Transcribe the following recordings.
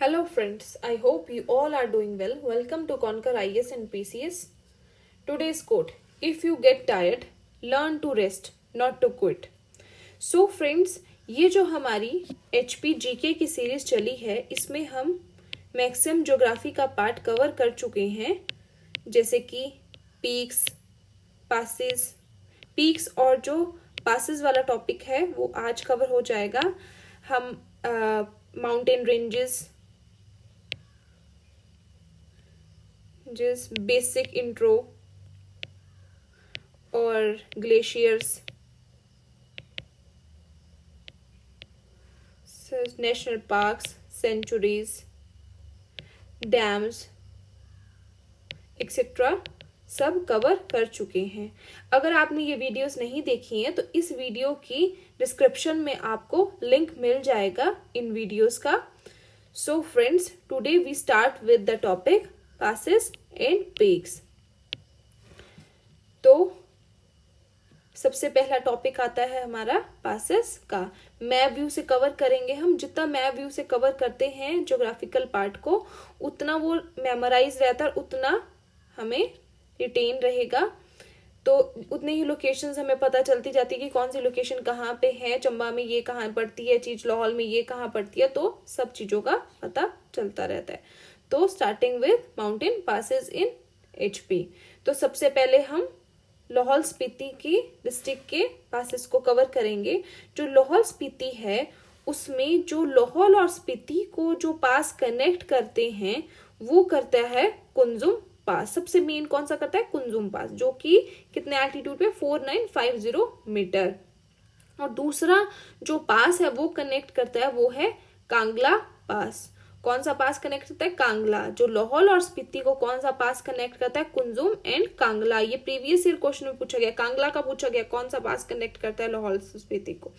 Hello friends, I hope you all are doing well. Welcome to Conquer IS and PCS. Today's quote: If you get tired, learn to rest, not to quit. So friends, ये जो हमारी HP GK की series चली है, इसमें हम maximum geography का part cover कर चुके हैं, जैसे कि पीक्स, पासेस, पीक्स और जो पासेस वाला टॉपिक है वो आज कवर हो जाएगा. हम माउंटेन रेंजेस, जिस बेसिक इंट्रो और glaciers, national parks, sanctuaries, dams etcetera सब कवर कर चुके हैं. अगर आपने ये वीडियोस नहीं देखी हैं तो इस वीडियो की डिस्क्रिप्शन में आपको लिंक मिल जाएगा इन वीडियोस का. So friends, today we start with the topic passes and peaks. तो सबसे पहला टॉपिक आता है हमारा passes का. मैप व्यू से कवर करेंगे हम. जितना मैप व्यू से कवर करते हैं ज्योग्राफिकल पार्ट को, उतना वो मेमोराइज रहता है, उतना हमें रिटेन रहेगा. तो उतने ही लोकेशंस हमें पता चलती जाती है कि कौन सी लोकेशन कहाँ पे है. चंबा में ये कहाँ पड़ती है, चीज लाहौल में ये कहाँ पड़ती है, तो सब चीजों का पता चलता रहता है. तो starting with mountain passes in HP. तो सबसे पहले हम लाहौल स्पीति की डिस्ट्रिक्ट के पासेस को कवर करेंगे. जो लाहौल स्पीति है उसमें जो लाहौल और स्पीति को जो पास कनेक्ट करते हैं वो करता है कुंजुम पास. सबसे मेन कौन सा करता है? कुंजुम पास, जो कि कितने एल्टीट्यूड पे? 4950 मीटर. और दूसरा जो पास है वो कनेक्ट करता है वो है कांगला पास. कौन सा पास कनेक्ट करता है? कांगला. जो लाहौल और स्पीति को कौन सा पास कनेक्ट करता है? कुंजुम एंड कांगला. ये प्रीवियस ईयर क्वेश्चन में पूछा गया, कांगला का पूछा गया कौन सा पास कनेक्ट करता है लाहौल स्पीति को.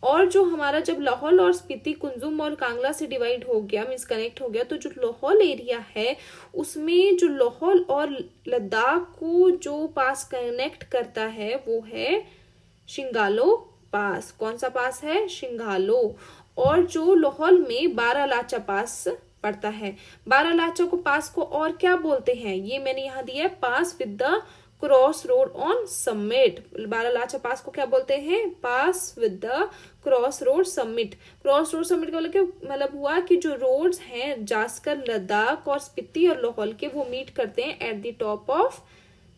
और जो हमारा जब लाहौल और स्पीति कुंजुम और कांगला से डिवाइड हो गया, मीन्स कनेक्ट हो गया, तो जो लाहौल एरिया है उसमें जो लाहौल और लद्दाख को जो पास कनेक्ट करता है वो है शिंगालो पास. कौन सा पास है? शिंगालो. और जो लाहौल में बारालाचा पास पड़ता है, बारालाचा को पास को और क्या बोलते हैं? ये मैंने यहाँ दिया है, pass with the cross road on summit. Baralacha pass को क्या बोलते हैं? Pass with the cross road summit. Cross road summit का मतलब हुआ कि जो रोड्स हैं जास्कर, लद्दाख और स्पीति और लाहौल के, वो मीट करते हैं at the top of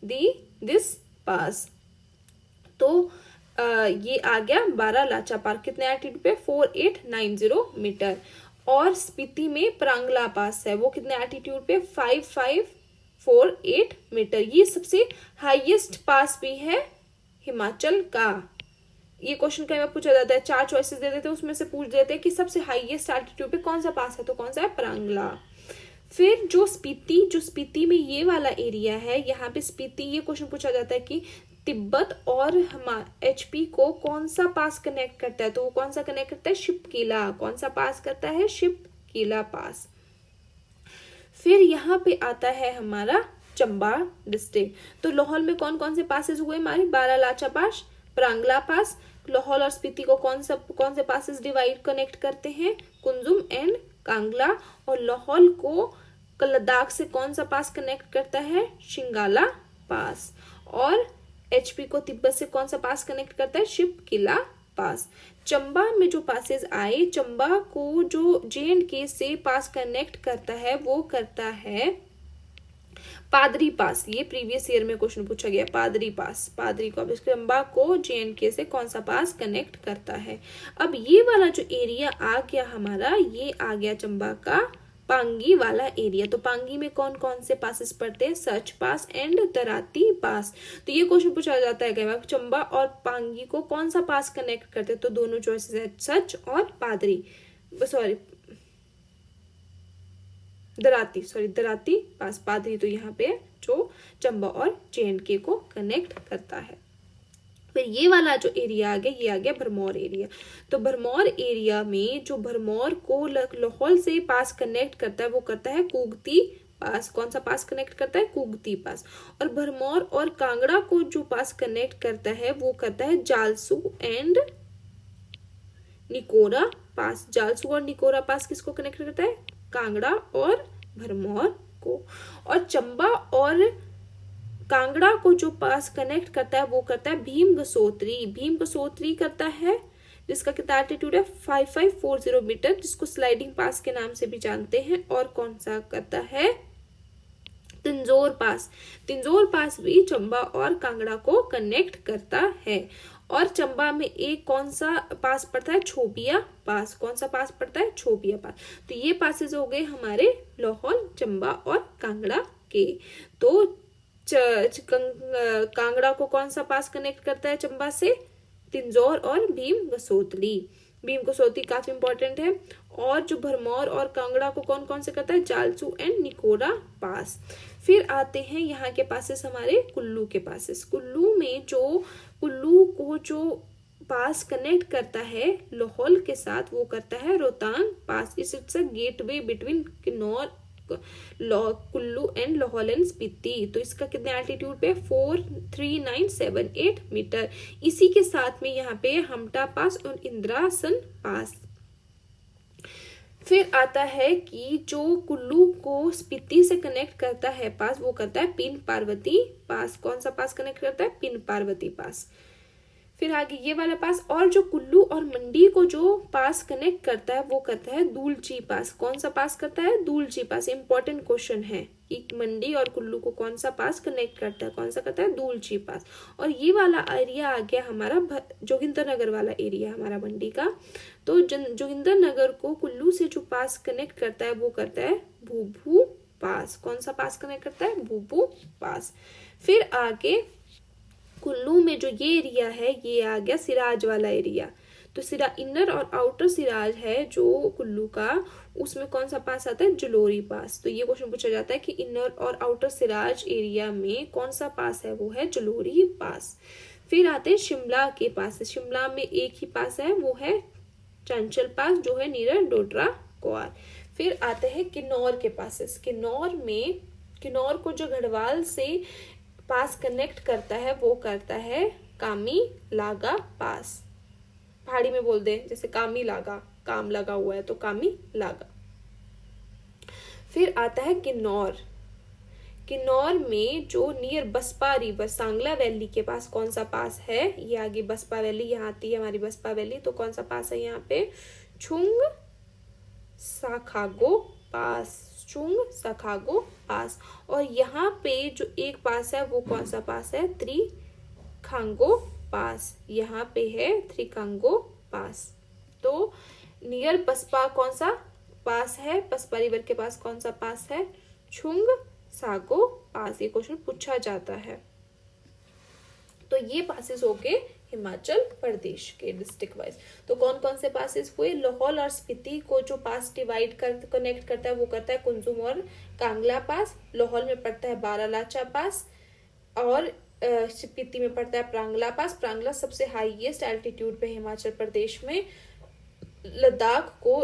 this pass. तो ये आ गया बारालाचा पार्क. कितने एल्टीट्यूड पे? 4890 मीटर. और स्पीति में प्रांगला पास है, वो कितने एल्टीट्यूड पे? 5548 मीटर. ये सबसे हाईएस्ट पास भी है हिमाचल का. ये क्वेश्चन कई बार पूछा जाता है, 4 चॉइसेस दे देते हैं, उसमें से पूछ देते हैं कि सबसे हाईएस्ट एल्टीट्यूड पे कौन सा पास है, तो कौन सा है? प्रांगला. फिर जो स्पीति में ये वाला एरिया है, यहाँ पे स्पीति, ये क्वेश्चन पूछा जाता है कि तिब्बत और HP को कौन सा पास कनेक्ट करता है, तो वो कौन सा कनेक्ट करता है? शिपकीला. कौन सा पास करता है? शिपकीला पास. फिर यहाँ पे आता है हमारा चंबा डिस्ट्रिक्ट. तो लाहौल में कौन कौन से पासेस हुए हमारे? बारालाचा पास, प्रांगला पास. लाहौल और स्पीति को कौन से पासेस डिवाइड कनेक्ट करते हैं? कुंजुम एंड कांगला. और लाहौल को लद्दाख से कौन सा पास कनेक्ट करता है? शिंगाला पास. और HP को तिब्बत से कौन सा पास कनेक्ट करता है? शिपकीला पास. चंबा में जो पासेस आए, चंबा को जो J&K से पास कनेक्ट करता है वो करता है पादरी पास. ये प्रीवियस ईयर में क्वेश्चन पूछा गया, पादरी पास. पादरी को, अब चंबा को J&K से कौन सा पास कनेक्ट करता है. अब ये वाला जो एरिया आ गया हमारा, ये आ गया चंबा का पांगी वाला एरिया. तो पांगी में कौन कौन से पासेस पड़ते हैं? सच पास एंड दराती पास. तो ये क्वेश्चन पूछा जाता है कई बार, चंबा और पांगी को कौन सा पास कनेक्ट करते हैं, तो दोनों चॉइसेस है, सच और पादरी, दराती पास. पादरी तो यहाँ पे जो चंबा और J&K को कनेक्ट करता है. फिर ये वाला जो एरिया आ गया, ये आ गया भरमौर एरिया. तो भरमौर एरिया में जो भरमौर को लाहौल से पास कनेक्ट करता है वो करता है कूगती पास. कौन सा पास कनेक्ट करता है? कूगती पास. और भरमौर और कांगड़ा को जो पास कनेक्ट करता है वो करता है जालसू एंड निकोरा पास. जालसू और निकोरा पास किसको कनेक्ट करता है? कांगड़ा और भरमौर को। और चंबा और कांगड़ा को जो पास कनेक्ट करता है वो करता है भीम गसोत्री। भीम गसोत्री करता है जिसका कितना एल्टीट्यूड है 5540 मीटर, जिसको स्लाइडिंग पास के नाम से भी जानते हैं। और कौन सा करता है तिंजोर पास। तिंजोर पास भी चंबा और कांगड़ा को कनेक्ट करता है। और चंबा में एक कौन सा पास पड़ता है छोबिया पास। कौन सा पास पड़ता है छोबिया पास। तो ये पासेस हो गए हमारे लाहौल, चंबा और कांगड़ा के। तो कांगड़ा को कौन सा पास कनेक्ट करता है चंबा से, तिंजौर और भीम गसोतली। भीम गसोतली काफी इंपॉर्टेंट है। और जो भरमौर और कांगड़ा को कौन कौन से करता है, जालसू एंड निकोरा पास। फिर आते हैं यहाँ के पासेस हमारे कुल्लू के पासेस। कुल्लू में जो कुल्लू को जो पास कनेक्ट करता है लाहौल के साथ वो करता है Rohtang pass. It's a gateway between Kinnaur, Kullu and Lahaul and Spiti. तो इसका कितने एल्टीट्यूड पे 43978 मीटर। इसी के साथ में यहाँ पे हमटा पास और इंद्रासन पास। फिर आता है कि जो कुल्लू को स्पीति से कनेक्ट करता है पास वो करता है पिन पार्वती पास। कौन सा पास कनेक्ट करता है, पिन पार्वती पास। फिर आगे ये वाला पास। और जो कुल्लू और मंडी को जो पास कनेक्ट करता है वो करता है दूलची पास। कौन सा पास करता है, दूलची पास। इंपॉर्टेंट क्वेश्चन है कि मंडी और कुल्लू को कौन सा पास कनेक्ट करता है, कौन सा करता है, दूलची पास। और ये वाला एरिया आ गया हमारा जोगिंदर नगर वाला एरिया हमारा मंडी का। तो जोगिंदर नगर को कुल्लू से जो पास कनेक्ट करता है वो करता है भूभू पास। कौन सा पास कनेक्ट करता है, भूभू पास। फिर आगे कुल्लू में जो ये एरिया है ये आ गया सिराज वाला एरिया। तो इनर और आउटर सिराज है जो कुल्लू का, उसमें कौन सा पास आता है, जलोरी पास। तो ये क्वेश्चन पूछा जाता है कि इनर और आउटर सिराज एरिया में कौन सा पास है, वो है जलोरी पास। फिर आते हैं शिमला के पास। शिमला में एक ही पास है वो है चांचल पास जो है नीरर डोडरा क्वार। फिर आते हैं किन्नौर के पासेस। किन्नौर को जो गढ़वाल से पास कनेक्ट करता है वो करता है कामी लागा पास। पहाड़ी में बोल दे जैसे कामी लागा, काम लगा हुआ है तो कामी लागा। फिर आता है किन्नौर। किन्नौर में जो near Baspa river Sangla valley के पास कौन सा पास है, ये आगे बसपा वैली यहाँ आती है हमारी बसपा वैली। तो कौन सा पास है यहाँ पे, छुंग साखागो पास। छुंग साखागो पास। और यहाँ पे जो एक पास है वो कौन सा पास है, त्रिखांगो पास। यहाँ पे है त्रिखांगो पास। तो नियर बसपा कौन सा पास है, बसपा रिवर के पास कौन सा पास है, छुंग सागो पास। ये क्वेश्चन पूछा जाता है। तो ये पासेस हो गए हिमाचल प्रदेश के डिस्ट्रिक्ट वाइज। तो कौन कौन से पासेस हुए, लाहौल और स्पीति को जो पास डिवाइड कर कनेक्ट करता है वो करता है कुंजुम और कांगला पास। लाहौल में पड़ता है बारालाचा पास और स्पीति में पड़ता है प्रांगला पास। प्रांगला सबसे हाईएस्ट एल्टीट्यूड पे हिमाचल प्रदेश में। लद्दाख को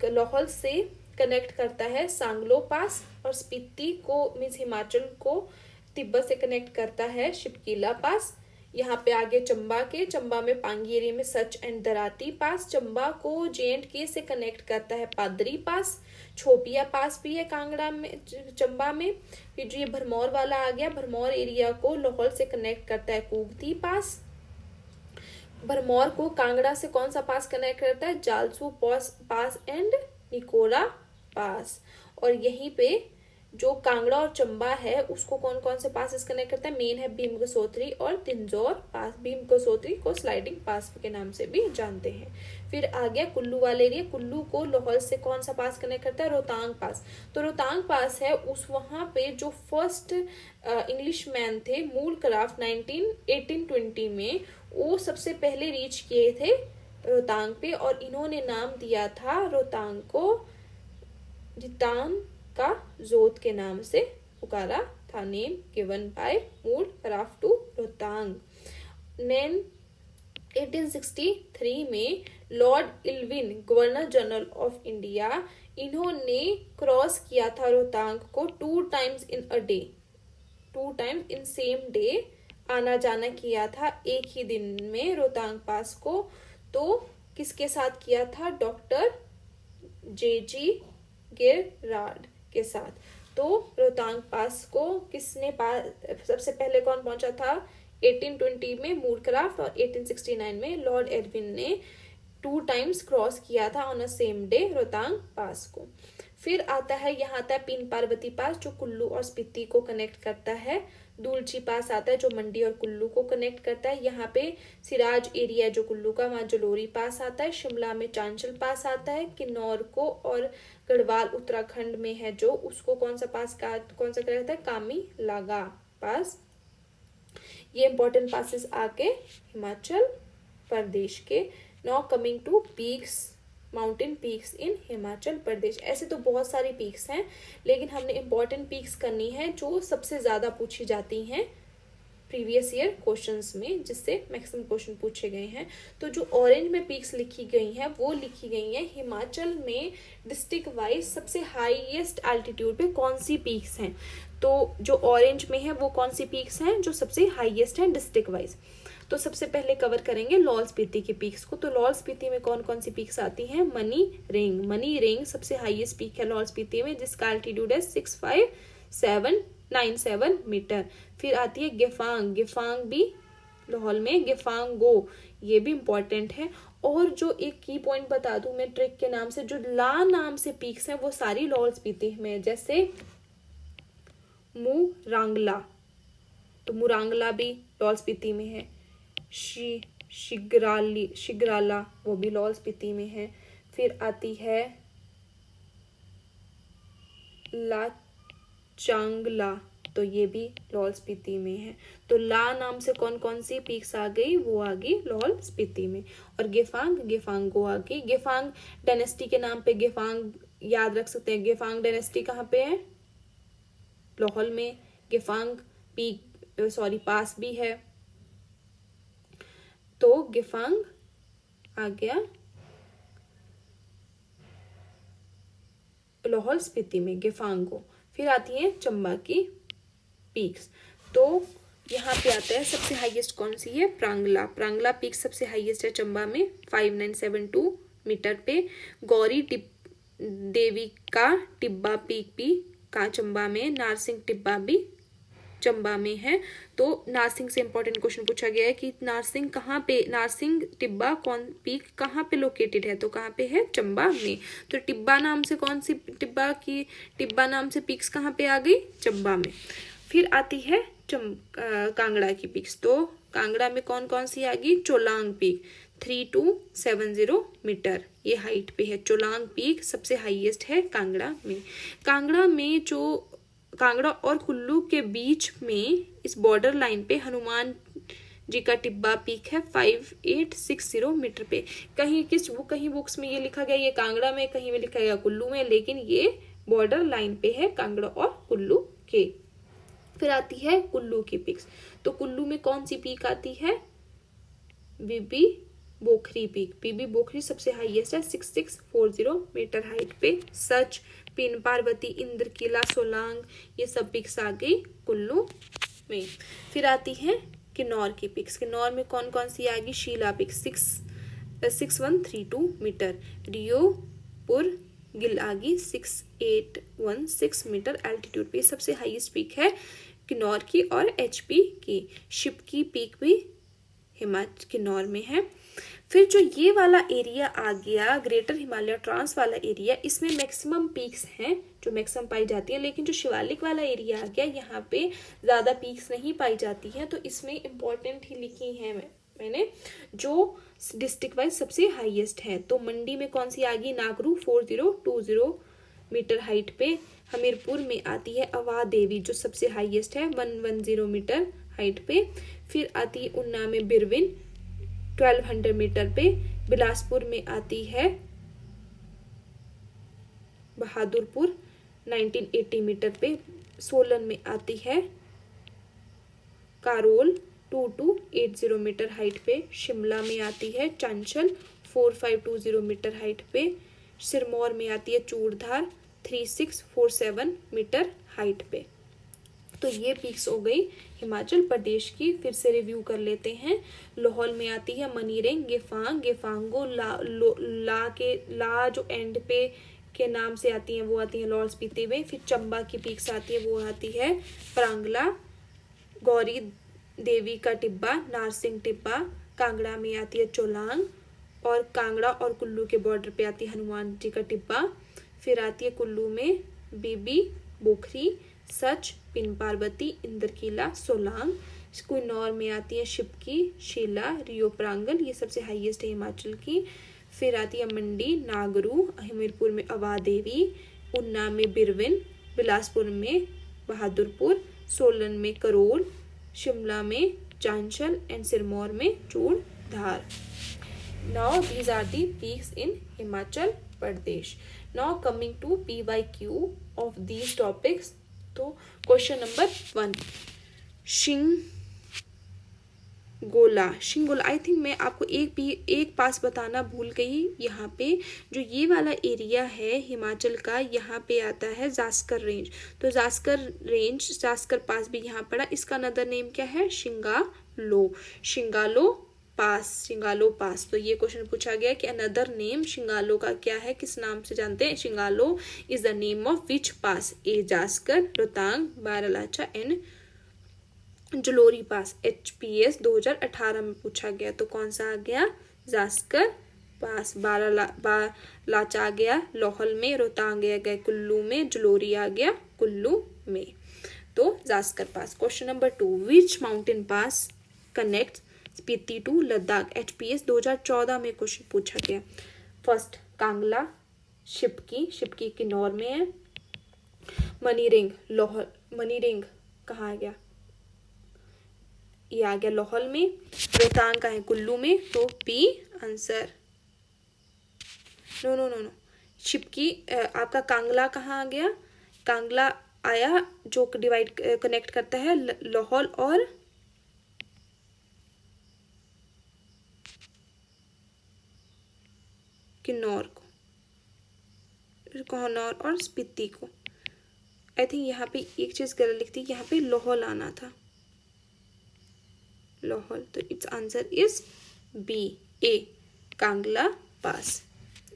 लाहौल से कनेक्ट करता है सांगलो पास और स्पीति को मीन्स हिमाचल को तिब्बत से कनेक्ट करता है शिपकीला पास। यहाँ पे आगे चंबा में पांगी एरिया में सच एंड दराती पास। चंबा को J&K से कनेक्ट करता है पादरी पास। छोपिया पास भी है कांगड़ा में, चंबा में। फिर जो ये भरमौर वाला आ गया, भरमौर एरिया को लाहौल से कनेक्ट करता है कुगती पास। भरमौर को कांगड़ा से कौन सा पास कनेक्ट करता है, जालसू पास एंड निकोरा पास। और यहीं पे जो कांगड़ा और चंबा है उसको कौन कौन से पासेस कनेक्ट करता है, मेन है भीम गसोत्री और तिंजौर पास। भीम गसोत्री को स्लाइडिंग पास के नाम से भी जानते हैं। फिर आ गया कुल्लू वाले एरिया। कुल्लू को लाहौल से कौन सा पास कनेक्ट करता है, रोहतांग पास। तो रोहतांग पास है उस वहां पे जो फर्स्ट इंग्लिश मैन थे मूल क्राफ्ट 1820 में, वो सबसे पहले रीच किए थे रोहतांग पे और इन्होंने नाम दिया था रोहतांग को जितान का जोत के नाम से पुकारा था। Name given by Moorcroft to Rohtang. 1863 में lord Elgin governor general of India, इन्होंने क्रॉस किया था रोहतांग को 2 times in a day, 2 times in same day आना जाना किया था एक ही दिन में रोहतांग पास को। तो किसके साथ किया था, डॉक्टर जेजी गेरार्ड के साथ। तो रोहतांग पास को किसने सबसे पहले कौन पहुंचा था? 1820 में मूरक्राफ्ट और 1869 में लॉर्ड एडविन ने 2 टाइम्स क्रॉस किया था on a same day Rohtang pass को। फिर आता है, यहाँ आता है पीन पार्वती पास जो कुल्लू और स्पीति को कनेक्ट करता है। दुलची पास आता है जो मंडी और कुल्लू को कनेक्ट करता है। यहाँ पे सिराज एरिया जो कुल्लू का, वहां जलोरी पास आता है। शिमला में चांचल पास आता है। किन्नौर को और गढ़वाल उत्तराखंड में है जो, उसको कौन सा कहता है? कामी लागा पास। ये इंपॉर्टेंट पासेस आके हिमाचल प्रदेश के। Now coming to peaks, mountain peaks in Himachal Pradesh. ऐसे तो बहुत सारी पीक्स हैं, लेकिन हमने इंपॉर्टेंट पीक्स करनी है जो सबसे ज्यादा पूछी जाती हैं प्रीवियस ईयर क्वेश्चंस में, जिससे मैक्सिमम क्वेश्चन पूछे गए हैं। तो जो ऑरेंज में पीक्स लिखी गई हैं वो लिखी गई हैं हिमाचल में डिस्ट्रिक्ट वाइज सबसे हाईएस्ट एल्टीट्यूड पे कौन सी पीक्स हैं। तो जो ऑरेंज में है वो कौन सी पीक्स हैं जो सबसे हाईएस्ट हैं डिस्ट्रिक्ट वाइज। तो सबसे पहले कवर करेंगे लाहौल स्पीति की पीक्स को। तो लाहौल स्पीति में कौन कौन सी पीक्स आती हैं? मनी रेंग सबसे हाईएस्ट पीक है लाहौल स्पीति में, जिसका एल्टीट्यूड है 65797 मीटर। फिर आती है गेफांग भी लाहौल में। गेफांगो, ये भी इंपॉर्टेंट है। और जो एक की पॉइंट बता दूं मैं ट्रिक के नाम से, जो ला नाम से पीक्स हैं वो सारी लाहौल स्पीति में, जैसे मुरांगला, तो मुरांगला भी लाहौल स्पीति में है। शिगराला वो भी लाहौल स्पीति में है। फिर आती है लाचांगला, तो ये भी लाहौल स्पीति में है। तो ला नाम से कौन कौन सी पीक्स आ गई? वो आ गई लाहौल स्पीति में। और गेफांगो आ गई। गेफांग डायनेस्टी के नाम पे गेफांग याद रख सकते हैं। गेफांग डायनेस्टी कहाँ पे है? लाहौल में। गेफांग पास भी है। तो गेफांग आ गया लाहौल स्पीति में, गेफांगो। फिर आती है चंबा की पीक्स। तो यहाँ पे आता है सबसे हाईएस्ट कौन सी है? प्रांगला पीक सबसे हाईएस्ट है चंबा में 5972 मीटर पे। गौरी देवी का टिब्बा पीक भी का चंबा में। नारसिंह टिब्बा भी चंबा में है। तो नारसिंह से इंपॉर्टेंट क्वेश्चन पूछा गया है कि नारसिंह टिब्बा कौन पीक कहाँ पे लोकेटेड है? तो कहाँ पे है? चंबा में। तो टिब्बा नाम से कौन सी टिब्बा नाम से पीक्स कहाँ पे आ गई? चंबा में। फिर आती है कांगड़ा की पीक्स। तो कांगड़ा में कौन कौन सी आ गई? चोलांग पीक 3270 मीटर ये हाइट पे है। चोलांग पीक सबसे हाईएस्ट है कांगड़ा में। कांगड़ा और कुल्लू के बीच में इस बॉर्डर लाइन पे हनुमान जी का टिब्बा पीक है 5860 मीटर पे। कहीं बुक्स में ये लिखा गया ये कांगड़ा में, कहीं में लिखा गया कुल्लू में, लेकिन ये बॉर्डर लाइन पे है कांगड़ा और कुल्लू के। फिर आती है कुल्लू की पीक्स। तो कुल्लू में कौन सी पीक आती है? बीबी बोखरी पीक। बीबी बोखरी सबसे हाईएस्ट है 6640 मीटर हाइट पे। सच, पीन पार्वती, इंद्रकिला, सोलांग, ये सब पिक्स आ गई कुल्लू में। फिर आती है किन्नौर की पिक्स। किन्नौर में कौन कौन सी आ गई? Shilla peak 6132 metre. Reo Purgyil आ गई 6816 मीटर एल्टीट्यूड पे। सबसे हाईएस्ट पीक है किन्नौर की और एचपी की। शिप की पीक भी हिमाचल किन्नौर में है। फिर जो ये वाला एरिया आ गया ग्रेटर हिमालय ट्रांस वाला एरिया, इसमें मैक्सिमम पीक्स हैं जो मैक्सिमम पाई जाती है। लेकिन जो शिवालिक वाला एरिया आ गया यहाँ पे ज्यादा पीक्स नहीं पाई जाती है। तो इसमें इंपॉर्टेंट ही लिखी है मैंने जो डिस्ट्रिक्ट वाइज सबसे हाईएस्ट है। तो मंडी में कौन सी आ गई? नागरू 4020 मीटर हाइट पे। हमीरपुर में आती है अवा देवी जो सबसे हाईएस्ट है 110 मीटर हाइट पे। फिर आती है उन्ना में बिरविन 1200 मीटर पे। बिलासपुर में आती है बहादुरपुर 1980 मीटर पे। सोलन में आती है कारोल 2280 मीटर हाइट पे। शिमला में आती है चांचल 4520 मीटर हाइट पे। सिरमौर में आती है चूड़धार 3647 मीटर हाइट पे। तो ये पीक्स हो गई हिमाचल प्रदेश की। फिर से रिव्यू कर लेते हैं। लाहौल में आती है मनीरेंग, गेफांगो, ला जो एंड पे के नाम से आती हैं, वो आती हैं लाहौल स्पीति में। फिर चंबा की पीक्स आती है, वो आती है प्रांगला, गौरी देवी का टिब्बा, नारसिंह टिब्बा। कांगड़ा में आती है चोलांग, और कांगड़ा और कुल्लू के बॉर्डर पे आती है हनुमान जी का टिब्बा। फिर आती है कुल्लू में बीबी बोखरी, सच, पिन पार्वती, इंद्रकीला, सोलांग। कुन्नौर में आती है शिपकी, शीला, रियो प्रांगल, ये सबसे हाईएस्ट है हिमाचल की। फिर आती है मंडी, नागरू, हमीरपुर में अवा देवी, उन्ना में बिरविन, बिलासपुर में बहादुरपुर, सोलन में करोल, शिमला में चांचल एंड सिरमौर में Churdhar. Now these are the peaks in Himachal Pradesh. Now coming to PYQ of these topics. तो question number 1, Shingola I think मैं आपको एक पास बताना भूल गई। यहाँ पे जो ये वाला एरिया है हिमाचल का, यहाँ पे आता है जास्कर रेंज। तो जास्कर पास भी यहाँ पड़ा। इसका अनदर नेम क्या है? शिंगालो पास। तो ये क्वेश्चन पूछा गया कि अनदर नेम शिंगालो का क्या है, किस नाम से जानते हैं? Shingo La is the name of which pass? A Zanskar, Rohtang, Baralacha and Jalori pass. HPS 2018 में पूछा गया। तो कौन सा आ गया? जास्कर पास। बारालाचा आ गया लाहौल में, रोहतांग आ गया कुल्लू में, जलोरी आ गया कुल्लू में। तो Zanskar pass. Question number 2, which mountain pass connect Spiti to Ladakh? HPS 2014 में क्वेश्चन पूछा गया। फर्स्ट कांगला, शिपकी किन्नौर में है, मनीरिंग कहाँ आ गया? ये आ गया लाहौल में, रोहतांग का है कुल्लू में। तो बी आंसर। नो, शिपकी आपका कांगला कहाँ आ गया? कांगला आया जो कनेक्ट करता है लाहौल और किन्नौर और स्पीति को। आई थिंक यहाँ पे एक चीज गलत लिखती, यहाँ पे लाहौल आना था, लाहौल। तो it's answer is B, A Kangla pass.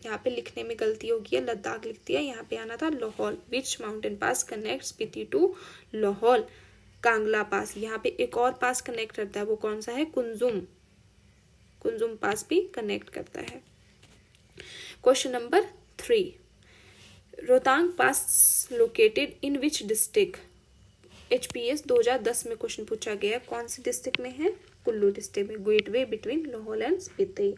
यहाँ पे लिखने में गलती हो गई है, लद्दाख लिख दिया, यहाँ पे आना था Lahaul. Which mountain pass connect Spiti to Lahaul? Kangla pass. यहाँ पे एक और पास कनेक्ट करता है, वो कौन सा है? कुंजुम पास भी कनेक्ट करता है। Question number 3, Rohtang pass located in which district? HPS 2010 में क्वेश्चन पूछा गया। कौन सी डिस्ट्रिक्ट में है? कुल्लू डिस्ट्रिक्ट में। Gateway between Lahaul and Spiti.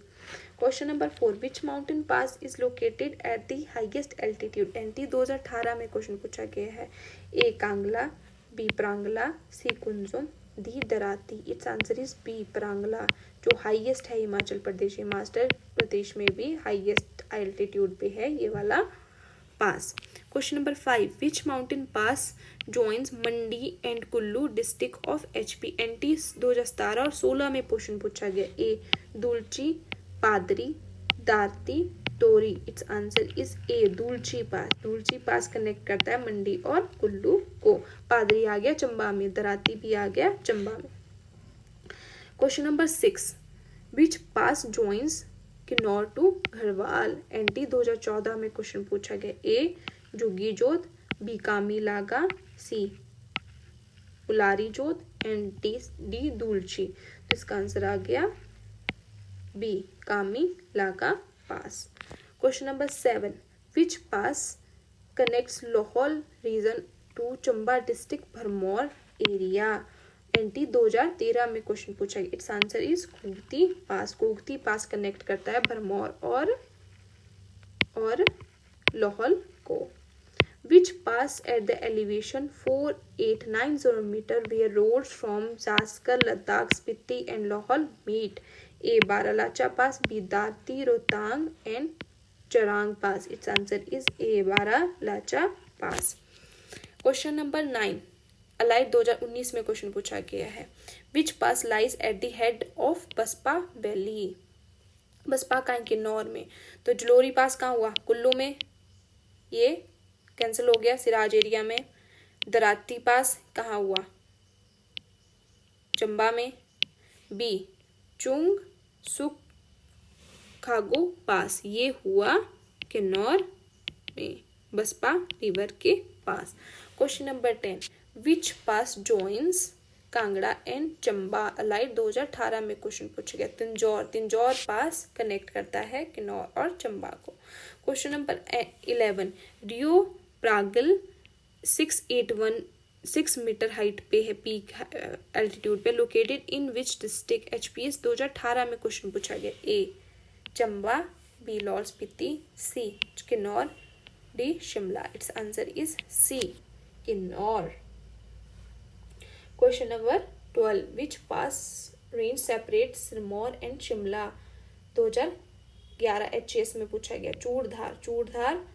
Question number 4, which mountain pass is located at the highest altitude? NT 2018 में क्वेश्चन पूछा गया है। A Kangla, B Prangla, C Kunzum, D Darati. It's answer is B Prangla, जो हाईएस्ट है हिमाचल प्रदेश में भी हाईएस्ट एल्टीट्यूड पे है ये वाला pass. Question number 5, which mountain pass joins Mandi and Kullu district of HP? NT 2017 और 16 में क्वेश्चन पूछा गया। ए दुलची, Padri, Darati, Tori. It's answer is A Dulchi pass connect करता है मंडी और कुल्लू को। पादरी आ गया चंबा में, दराती भी आ गया चंबा में। Question number 6, which pass joins Kinnaur to Garhwal? NT 2014 में क्वेश्चन पूछा गया। ए जुगी जोत, बी कामी लागा, सी उलारी जोत एंड डी दुलची। तो इसका आंसर आ गया B Kami Laga pass. Question number 7, which pass connects Lahaul region to Chamba district Bharmour area? NT 2013 में क्वेश्चन पूछा गया। It's answer is Kugti pass connect करता है भरमौर और लाहौल को। Which pass at the elevation 4890 meter where roads from Zaskar, Ladakh, Spiti and Lahaul meet? A Baralacha Pass, B Darti, Rohtang and Charang Pass. Its answer is A Baralacha Pass. Question number 9, alive 2019 में question पूछा गया है। Which pass lies at the head of Baspa valley? Baspa का किन्नौर में। तो जलोरी पास कहाँ हुआ? कुल्लू में, ये कैंसिल हो गया, सिराज एरिया में। दराती पास कहाँ हुआ? चंबा में। बी चुंग सुख खागो पास, ये हुआ किन्नौर में, बसपा रिवर के पास। Question number 10, which pass joins Kangra and Chamba allied 2018 में क्वेश्चन पूछा गया। तिंजौर पास कनेक्ट करता है किन्नौर और चंबा को। Question number 11, Reo Purgyil 6 metre height पे है, पीक एल्टीट्यूड पे, located in which district. HPS 2018 में क्वेश्चन पूछा गया। A Chamba, B Lahaul Spiti, C Kinnaur, D Shimla. It's answer is C Kinnaur. Question number 12, which pass range separate Sirmaur and Shimla. 2011 HS में पूछा गया। चूड़धार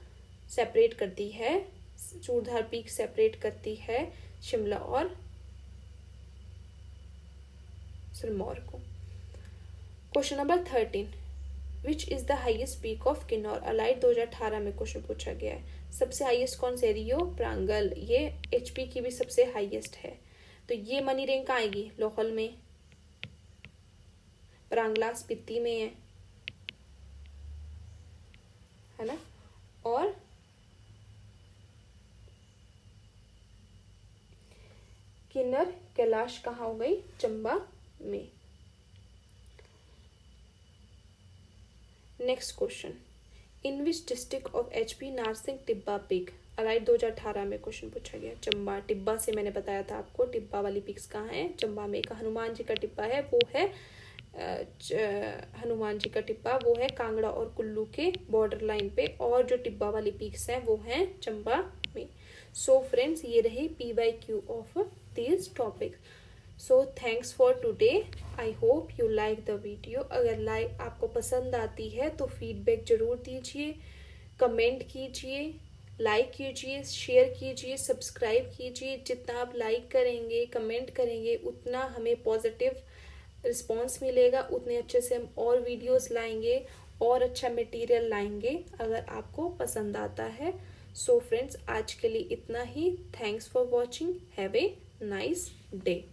सेपरेट करती है, चूड़धार पीक सेपरेट करती है शिमला और सिरमौर को। Question number 13, which is the highest peak of Kinnaur allied 2018 में क्वेश्चन पूछा गया है। सबसे हाईएस्ट कौन से? रियो प्रांगल, ये एचपी की भी सबसे हाईएस्ट है। तो ये मनी रैंक कहाँ आएगी? लाहौल में, प्रांगला स्पीति में है ना, और किन्नर कैलाश कहाँ हो गई? चंबा में। Next question, in which district of HP Narsingh Tibba peak allied 2018 में क्वेश्चन पूछा गया। चंबा, टिब्बा से मैंने बताया था आपको, टिब्बा वाली पिक्स कहाँ है? चंबा में। एक हनुमान जी का टिब्बा है, वो है हनुमान जी का टिब्बा वो है कांगड़ा और कुल्लू के बॉर्डर लाइन पे, और जो टिब्बा वाली पिक्स हैं वो हैं चंबा में। सो फ्रेंड्स, ये रहे PYQ of this topic. So thanks for today. I hope you like the video. अगर आपको पसंद आती है तो फीडबैक जरूर दीजिए, कमेंट कीजिए, लाइक कीजिए, शेयर कीजिए, सब्सक्राइब कीजिए। जितना आप लाइक करेंगे, कमेंट करेंगे, उतना हमें पॉजिटिव रिस्पॉन्स मिलेगा, उतने अच्छे से हम और वीडियोस लाएंगे और अच्छा मटेरियल लाएंगे अगर आपको पसंद आता है। सो फ्रेंड्स, आज के लिए इतना ही। Thanks for watching. Have a nice day.